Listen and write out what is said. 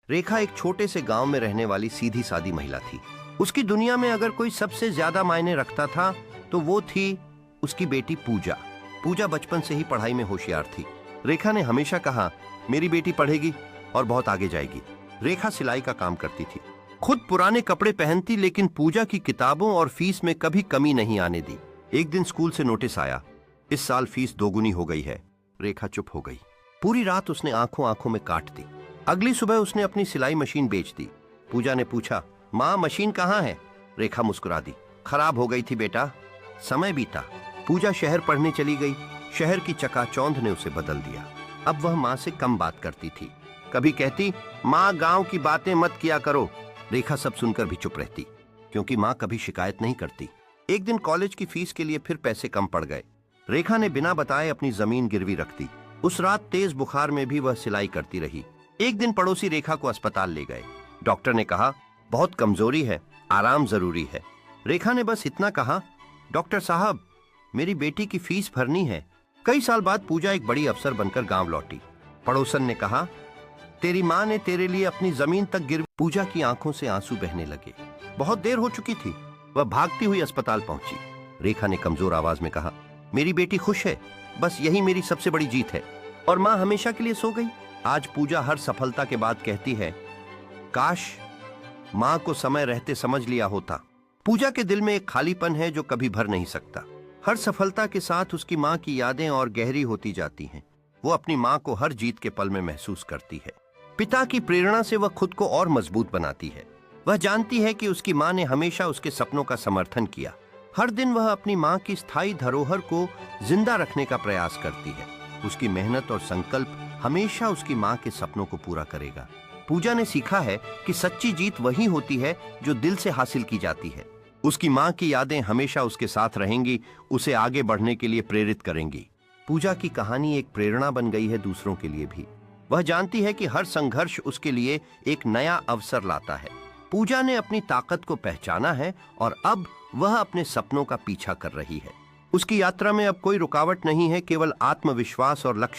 रेखा एक छोटे से गांव में रहने वाली सीधी सादी महिला थी। उसकी दुनिया में अगर कोई सबसे ज्यादा मायने रखता था तो वो थी उसकी बेटी पूजा। पूजा बचपन से ही पढ़ाई में होशियार थी। रेखा ने हमेशा कहा, मेरी बेटी पढ़ेगी और बहुत आगे जाएगी। रेखा सिलाई का काम करती थी, खुद पुराने कपड़े पहनती, लेकिन पूजा की किताबों और फीस में कभी कमी नहीं आने दी। एक दिन स्कूल से नोटिस आया, इस साल फीस दोगुनी हो गई है। रेखा चुप हो गई। पूरी रात उसने आंखों आंखों में काट दी। अगली सुबह उसने अपनी सिलाई मशीन बेच दी। पूजा ने पूछा, माँ मशीन कहाँ है? रेखा मुस्कुरा दी, खराब हो गई थी बेटा। समय बीता। पूजा शहर पढ़ने चली गई। शहर की चकाचौंध ने उसे बदल दिया। अब वह माँ से कम बात करती थी। कभी कहती, माँ गांव की बातें मत किया करो। रेखा सब सुनकर भी चुप रहती, क्योंकि माँ कभी शिकायत नहीं करती। एक दिन कॉलेज की फीस के लिए फिर पैसे कम पड़ गए। रेखा ने बिना बताए अपनी जमीन गिरवी रख दी। उस रात तेज बुखार में भी वह सिलाई करती रही। एक दिन पड़ोसी रेखा को अस्पताल ले गए। डॉक्टर ने कहा, बहुत कमजोरी है, आराम जरूरी है। रेखा ने बस इतना कहा, डॉक्टर साहब मेरी बेटी की फीस भरनी है। कई साल बाद पूजा एक बड़ी अफसर बनकर गांव लौटी। पड़ोसन ने कहा, तेरी माँ ने तेरे लिए अपनी जमीन तक गिरवी। पूजा की आंखों से आंसू बहने लगे। बहुत देर हो चुकी थी। वह भागती हुई अस्पताल पहुंची। रेखा ने कमजोर आवाज में कहा, मेरी बेटी खुश है, बस यही मेरी सबसे बड़ी जीत है। और माँ हमेशा के लिए सो गई। आज पूजा हर सफलता के बाद कहती है, काश माँ को समय रहते समझ लिया होता। पूजा के दिल में एक खालीपन है जो कभी भर नहीं सकता। हर सफलता के साथ उसकी माँ की यादें और गहरी होती जाती हैं। वो अपनी माँ को हर जीत के पल में महसूस करती है। पिता की प्रेरणा से वह खुद को और मजबूत बनाती है। वह जानती है कि उसकी माँ ने हमेशा उसके सपनों का समर्थन किया। हर दिन वह अपनी माँ की स्थायी धरोहर को जिंदा रखने का प्रयास करती है। उसकी मेहनत और संकल्प हमेशा उसकी माँ के सपनों को पूरा करेगा। पूजा ने सीखा है कि सच्ची जीत वही होती है जो दिल से हासिल की जाती है। उसकी माँ की यादें हमेशा उसके साथ रहेंगी, उसे आगे बढ़ने के लिए प्रेरित करेंगी। पूजा की कहानी एक प्रेरणा बन गई है दूसरों के लिए भी। वह जानती है कि हर संघर्ष उसके लिए एक नया अवसर लाता है। पूजा ने अपनी ताकत को पहचाना है और अब वह अपने सपनों का पीछा कर रही है। उसकी यात्रा में अब कोई रुकावट नहीं है, केवल आत्मविश्वास और लक्ष्य।